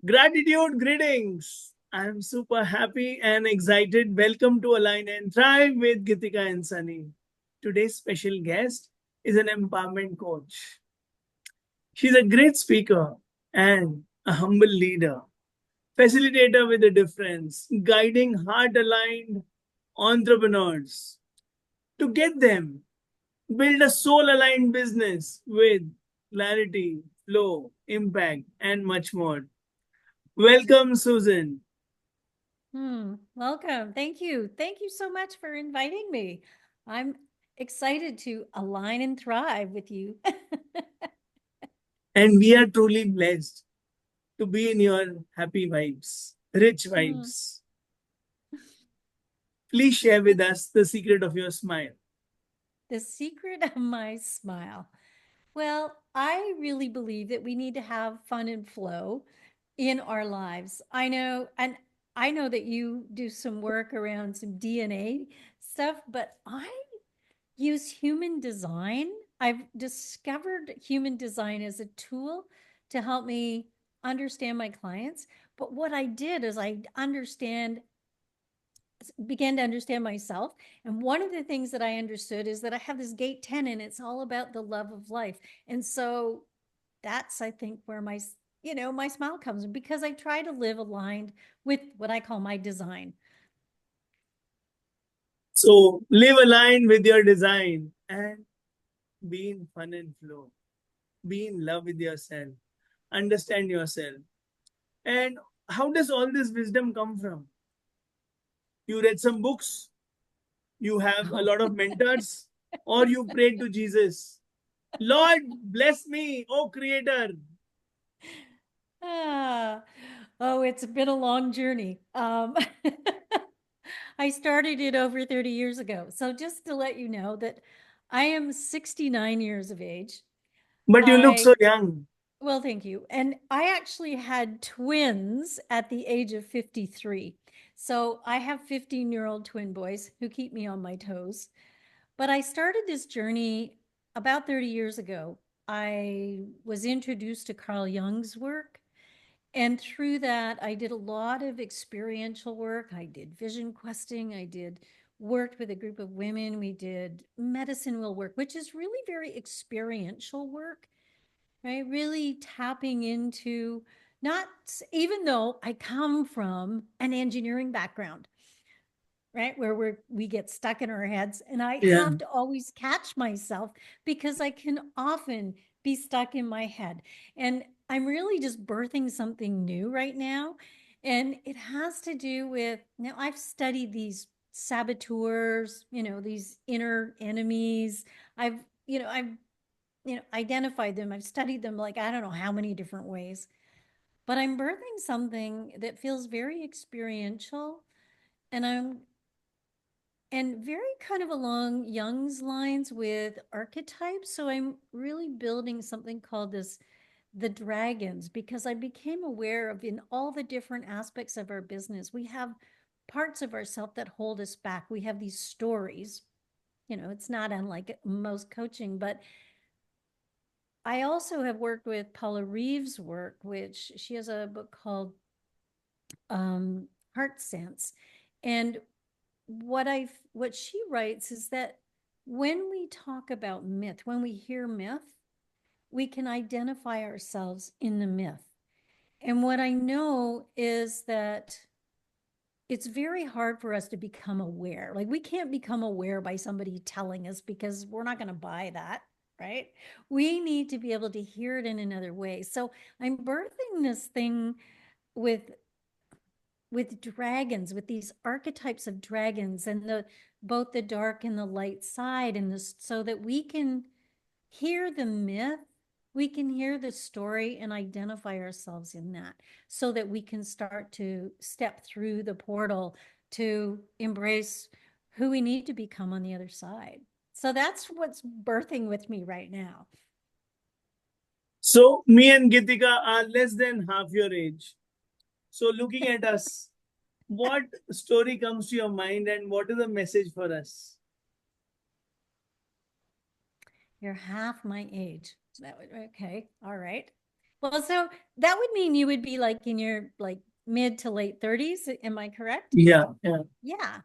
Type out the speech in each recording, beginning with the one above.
Gratitude greetings. I'm super happy and excited. Welcome to Align and Thrive with Geetika and Sunny. Today's special guest is an empowerment coach. She's a great speaker and a humble leader, facilitator with a difference, guiding heart aligned entrepreneurs to get them build a soul aligned business with clarity, flow, impact, and much more. Welcome, Susan. Welcome. Thank you. Thank you so much for inviting me. I'm excited to align and thrive with you. And we are truly blessed to be in your happy vibes, rich Hmm. vibes. Please share with us the secret of your smile. The secret of my smile. Well, I really believe that we need to have fun and flow in our lives. I know that you do some work around some DNA stuff, but I use human design. I've discovered human design as a tool to help me understand my clients. But what I did is began to understand myself. And one of the things that I understood is that I have this gate 10 and it's all about the love of life. And so that's, I think, where my smile comes because I try to live aligned with what I call my design. So live aligned with your design and be in fun and flow. Be in love with yourself. Understand yourself. And how does all this wisdom come from? You read some books, you have a lot of mentors, or you prayed to Jesus. Lord, bless me, oh Creator. Ah, oh, it's been a long journey. I started it over 30 years ago. So just to let you know that I am 69 years of age. But you look I, so young. well, thank you. And I actually had twins at the age of 53. So I have 15-year-old twin boys who keep me on my toes. But I started this journey about 30 years ago. I was introduced to Carl Jung's work. And through that, I did a lot of experiential work. I did vision questing. I did worked with a group of women. We did medicine wheel work, which is really very experiential work, right? Really tapping into not, even though I come from an engineering background, right? Where we get stuck in our heads. And I Yeah. have to always catch myself because I can often be stuck in my head. And I'm really just birthing something new right now. And it has to do with now I've studied these saboteurs, these inner enemies. I've, identified them. I've studied them like I don't know how many different ways. But I'm birthing something that feels very experiential and very kind of along Jung's lines with archetypes. So I'm really building something called the dragons because I became aware of in all the different aspects of our business, we have parts of ourselves that hold us back. We have these stories. It's not unlike most coaching, but I also have worked with Paula Reeves' work, which she has a book called um, Heart Sense. And what she writes is that when we talk about myth, when we hear myth, we can identify ourselves in the myth. And what I know is that it's very hard for us to become aware. Like we can't become aware by somebody telling us because we're not going to buy that, right? We need to be able to hear it in another way. So I'm birthing this thing with dragons, with these archetypes of dragons and the both the dark and the light side and this so that we can hear the myth, we can hear the story and identify ourselves in that so that we can start to step through the portal to embrace who we need to become on the other side. So that's what's birthing with me right now. So me and Gitika are less than half your age. So looking at us, what story comes to your mind and what is the message for us? You're half my age. Okay. All right. Well, so that would mean you would be like in your like mid to late 30s. Am I correct? Yeah, yeah. Yeah.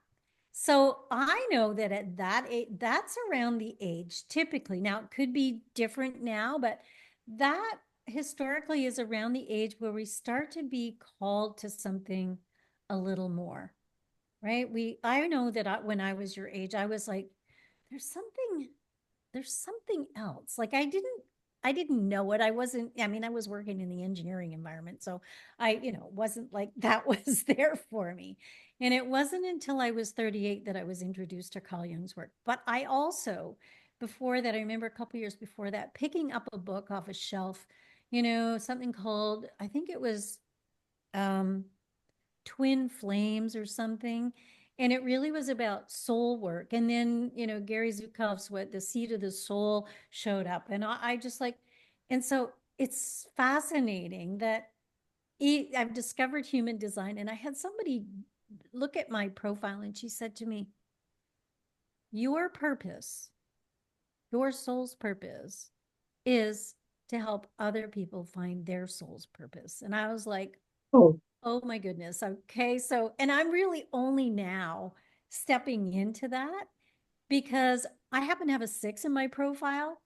So I know that at that age, that's around the age typically. Now it could be different now, but that historically is around the age where we start to be called to something a little more, right? I know that when I was your age, I was like, there's something there's something else. Like I didn't know it. I wasn't, I mean, I was working in the engineering environment. So wasn't like that was there for me. And it wasn't until I was 38 that I was introduced to Carl Jung's work. But I also, before that, I remember a couple years before that, picking up a book off a shelf, something called, I think it was um Twin Flames or something. And it really was about soul work. And then, Gary Zukav's what the seed of the soul showed up. And I just like, and so it's fascinating that I've discovered human design. And I had somebody look at my profile and she said to me, your purpose, your soul's purpose is to help other people find their soul's purpose. And I was like, Oh, oh my goodness. Okay. So, and I'm really only now stepping into that because I happen to have a 6 in my profile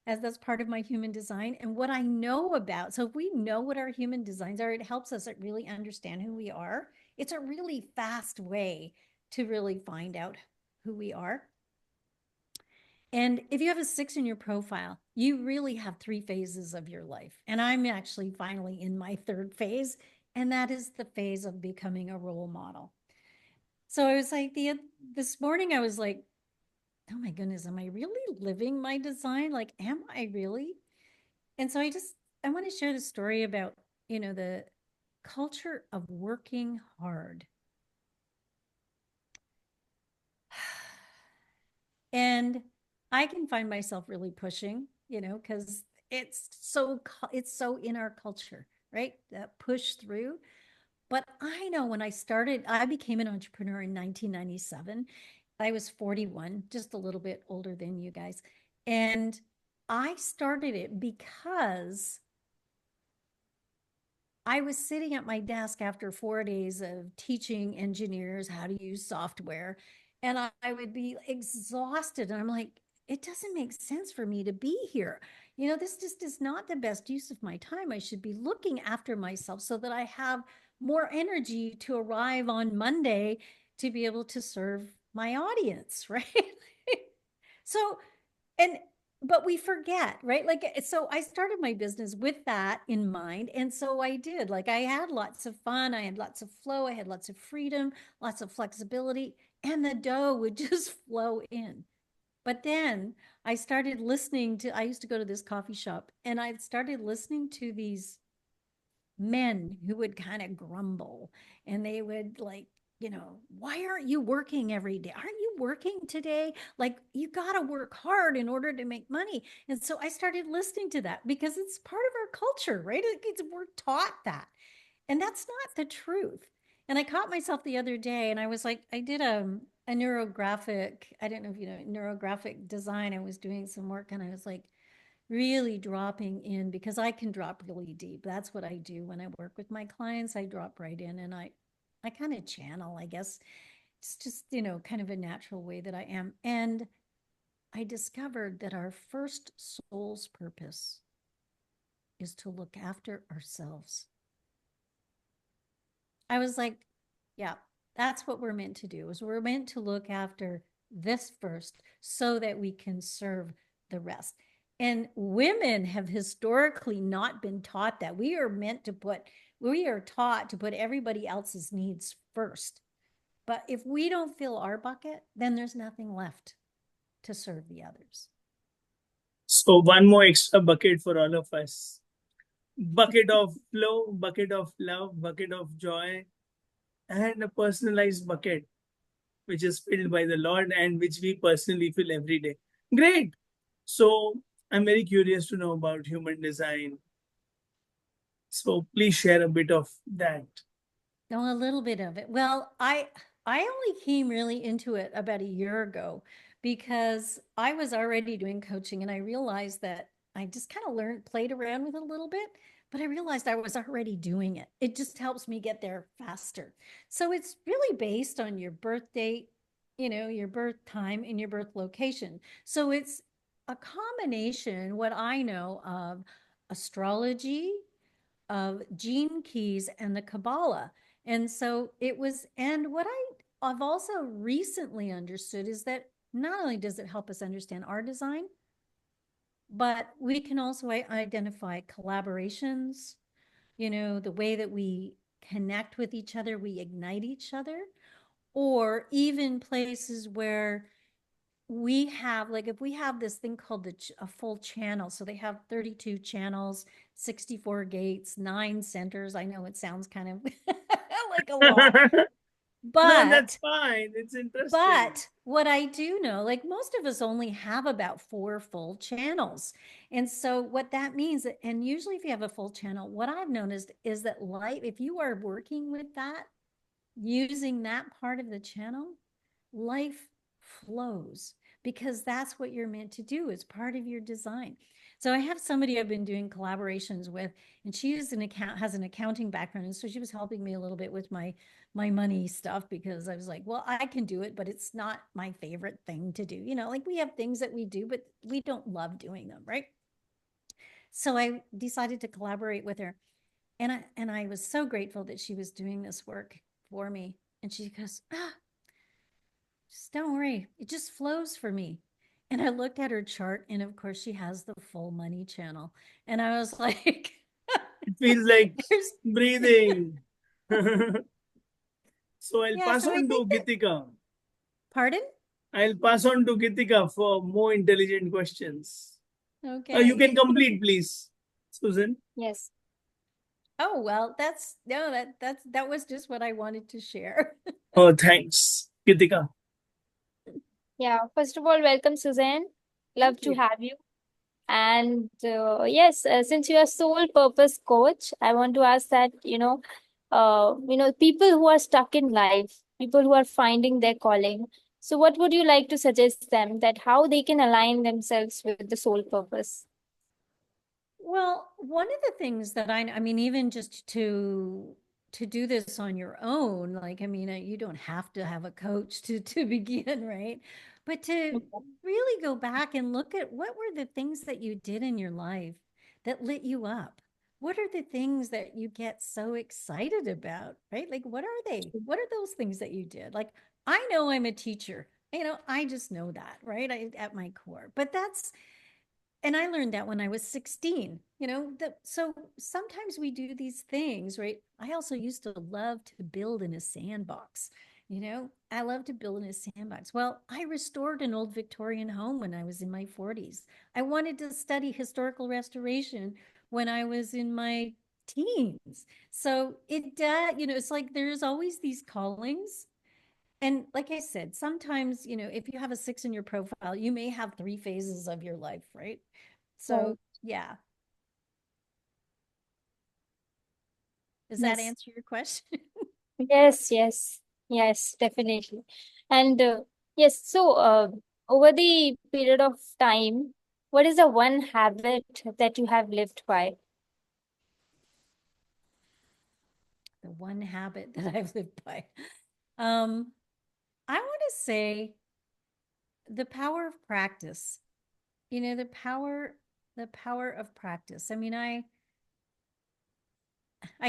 as that's part of my human design. And what I know about, so if we know what our human designs are, it helps us really understand who we are. It's a really fast way to really find out who we are. And if you have a 6 in your profile, you really have 3 phases of your life. And I'm actually finally in my 3rd phase, and that is the phase of becoming a role model. So I was like, this morning, I was like, oh my goodness, am I really living my design? Like, am I really? And so I want to share the story about, the culture of working hard. And I can find myself really pushing, because it's so in our culture, right? That push through. But I know when I became an entrepreneur in 1997. I was 41, just a little bit older than you guys. And I started it because I was sitting at my desk after 4 days of teaching engineers how to use software, and I would be exhausted. And I'm like, it doesn't make sense for me to be here. This just is not the best use of my time. I should be looking after myself so that I have more energy to arrive on Monday to be able to serve my audience, right? So, and but we forget, right? Like, so I started my business with that in mind. And so I did. Like, I had lots of fun, I had lots of flow, I had lots of freedom, lots of flexibility, and the dough would just flow in. But then I used to go to this coffee shop, and I started listening to these men who would kind of grumble, and they would like, why aren't you working every day? Aren't you working today? Like, you got to work hard in order to make money. And so I started listening to that because it's part of our culture, right? We're taught that. And that's not the truth. And I caught myself the other day, and I was like, I did a neurographic, I don't know if you know, neurographic design. I was doing some work, and I was like, really dropping in because I can drop really deep. That's what I do when I work with my clients. I drop right in, and I kind of channel, I guess. It's just, kind of a natural way that I am. And I discovered that our first soul's purpose is to look after ourselves. I was like, yeah, that's what we're meant to do. Is we're meant to look after this first so that we can serve the rest. And women have historically not been taught that. We are taught to put everybody else's needs first. But if we don't fill our bucket, then there's nothing left to serve the others. so one more extra bucket for all of us. Bucket of flow, bucket of love, bucket of joy, and a personalized bucket, which is filled by the Lord and which we personally fill every day. Great. So I'm very curious to know about human design. So please share a bit of that. No, a little bit of it. Well, I only came really into it about a year ago because I was already doing coaching, and I realized that I just kind of played around with it a little bit, but I realized I was already doing it. It just helps me get there faster. So it's really based on your birth date, your birth time and your birth location. So it's a combination, what I know of astrology, of gene keys, and the Kabbalah. And so it was, and what I've also recently understood is that not only does it help us understand our design, but we can also identify collaborations, the way that we connect with each other, we ignite each other, or even places where we have, like, if we have this thing called a full channel, so they have 32 channels, 64 gates, 9 centers. I know it sounds kind of like a lot, No, that's but fine. It's interesting. but what I do know, like most of us only have about 4 full channels. And so what that means, and usually if you have a full channel, what I've noticed is that light, if you are working with that, using that part of the channel, life flows because that's what you're meant to do. It's part of your design. So I have somebody I've been doing collaborations with, and she is has an accounting background, and so she was helping me a little bit with my money stuff because I was like, well, I can do it, but it's not my favorite thing to do. Like we have things that we do, but we don't love doing them, right? So I decided to collaborate with her, and I was so grateful that she was doing this work for me. And she goes, just don't worry, it just flows for me. And I looked at her chart, and of course, she has the full money channel. And I was like, It feels like there's, breathing. So I'll yeah. pass So I on think to that, Gitika. pardon? I'll pass on to Gitika for more intelligent questions. You Okay. can complete, please, Susan. Yes. Oh, well, no, that was just what I wanted to share. Oh, thanks, Gitika. Yeah. First of all, welcome, Suzanne. Love Thank to you. have you. And yes, since you are soul purpose coach, I want to ask that, people who are stuck in life, people who are finding their calling. So what would you like to suggest them that how they can align themselves with the soul purpose? Well, one of the things that I mean, even just to do this on your own, like, I mean, you don't have to have a coach to begin, right? But to really go back and look at what were the things that you did in your life that lit you up? What are the things that you get so excited about, right? Like, what are they? What are those things that you did? Like, I know I'm a teacher. I just know that, right? At my core. But and I learned that when I was 16, so sometimes we do these things, right? I also used to love to build in a sandbox. I love to build in a sandbox. Well, I restored an old Victorian home when I was in my 40s. I wanted to study historical restoration when I was in my teens. So it does, it's like there's always these callings. And like I said, sometimes, if you have a 6 in your profile, you may have 3 phases of your life, right? Right. So, yeah. Does that Yes. answer your question? Yes, yes, yes, definitely. And yes, so over the period of time, what is the one habit that you have lived by? The one habit that I've lived by. Um, I want to say the power of practice. The power of practice. I mean, I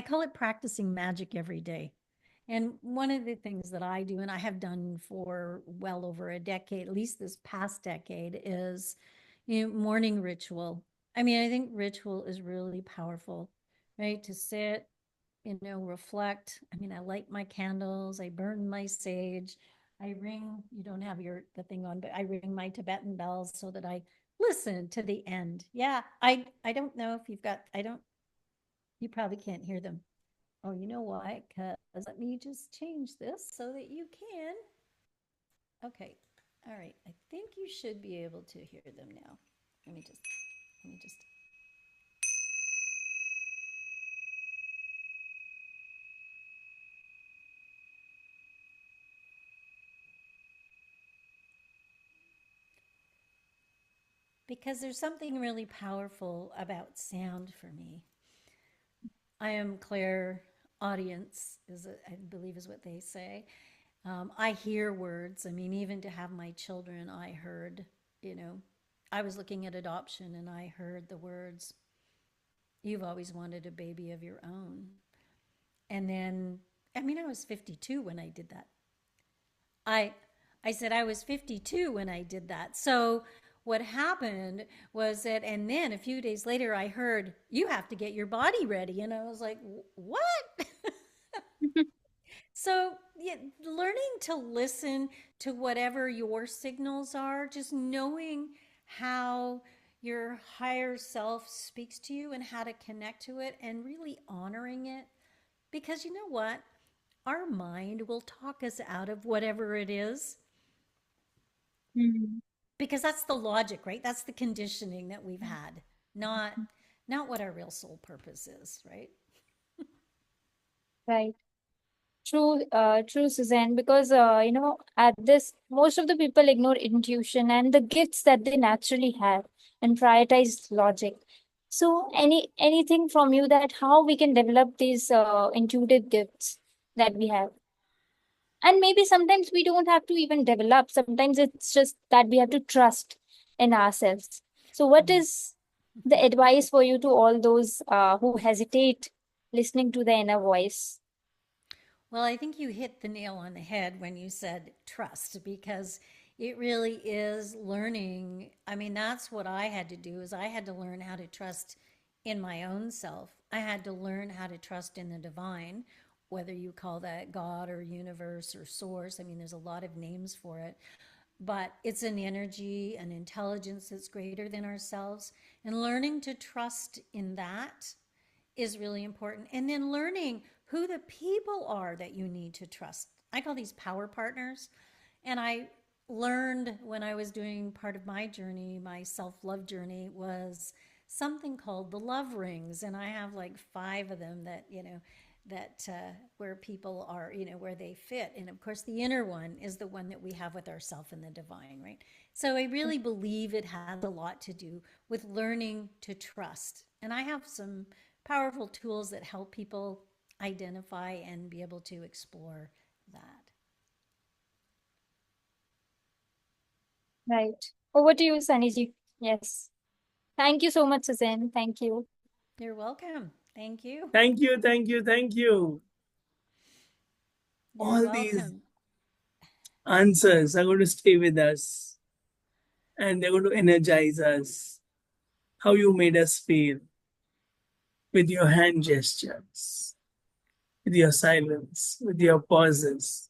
call it practicing magic every day. And one of the things that I do, and I have done for well over a decade, at least this past decade, is morning ritual. I mean, I think ritual is really powerful, right? To sit, reflect. I mean, I light my candles, I burn my sage, I ring, you don't have the thing on, but I ring my Tibetan bells so that I listen to the end. Yeah, I don't know if I don't, you probably can't hear them. Oh, you know why? Because let me just change this so that you can. Okay. All right. I think you should be able to hear them now. Let me just because there's something really powerful about sound for me. I am clair audience I believe is what they say. I hear words. I mean, even to have my children, I heard, you know, I was looking at adoption and I heard the words, "You've always wanted a baby of your own." And then, I mean, I was 52 when I did that. I I said I was 52 when I did that. So what happened was that, and then a few days later, I heard, "You have to get your body ready." And I was like, "What?" So, yeah, learning to listen to whatever your signals are, just knowing how your higher self speaks to you and how to connect to it and really honoring it. Because you know what? Our mind will talk us out of whatever it is Hmm. because that's the logic, right? That's the conditioning that we've had, not not what our real soul purpose is, right? Right. True, Suzanne, because at this, most of the people ignore intuition and the gifts that they naturally have and prioritize logic. So, anything from you that how we can develop these intuitive gifts that we have, and maybe sometimes we don't have to even develop. Sometimes it's just that we have to trust in ourselves. So, what is the advice for you to all those who hesitate listening to the inner voice? Well, I think you hit the nail on the head when you said trust because it really is learning. I mean, that's what I had to do is I had to learn how to trust in my own self. I had to learn how to trust in the divine, whether you call that God or universe or source. I mean, there's a lot of names for it, but it's an energy, an intelligence that's greater than ourselves. And learning to trust in that is really important. And then learning who the people are that you need to trust. I call these power partners. And I learned when I was doing part of my journey, my self love journey, was something called the love rings. And I have like 5 of them that, where people are, where they fit. And of course, the inner one is the one that we have with ourself and the divine, right? So I really believe it has a lot to do with learning to trust. And I have some powerful tools that help people identify and be able to explore that. Right. Over to you, Saniji. Yes. Thank you so much, Suzanne. Thank you. You're welcome. Thank you. Thank you, thank you, thank you. You're All these welcome. answers are going to stay with us and they're going to energize us. How you made us feel with your hand gestures, with your silence, with your pauses,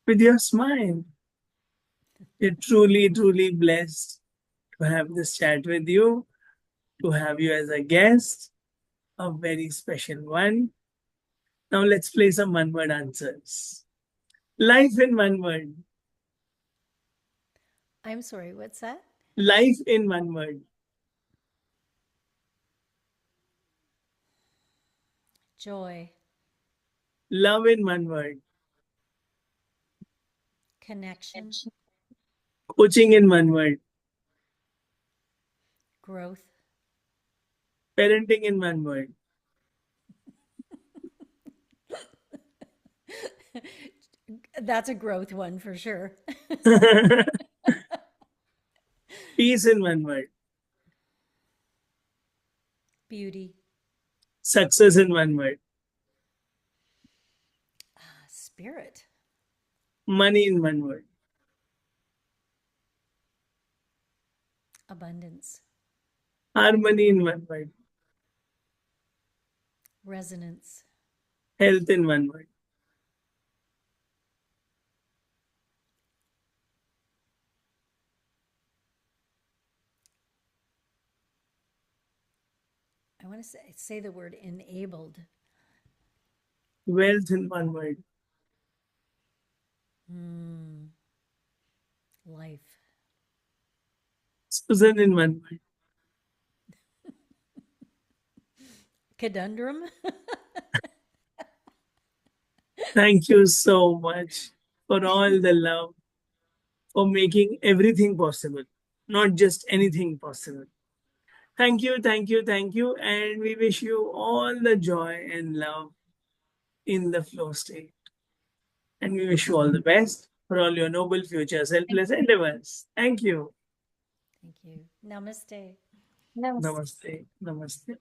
with your smile. We're truly, truly blessed to have this chat with you, to have you as a guest, a very special one. Now let's play some one word answers. Life in one word. I'm sorry, what's that? Life in one word. Joy, Love in one word. connection, Coaching in one word. growth. Parenting in one word. That's a growth one for sure. Peace in one word. Beauty, Success in one word. spirit, Money in one word. abundance, Harmony in one word. resonance. Health in one word. I want to say the word enabled. Wealth in one word. Mm, life. Susan in one word. Conundrum. Thank you so much for all the love, for making everything possible, not just anything possible. Thank you, thank you, thank you. And we wish you all the joy and love in the flow state. And we wish you all the best for all your noble future Thank selfless you. endeavors. Thank you. Thank you. Namaste. Namaste. Namaste. Namaste.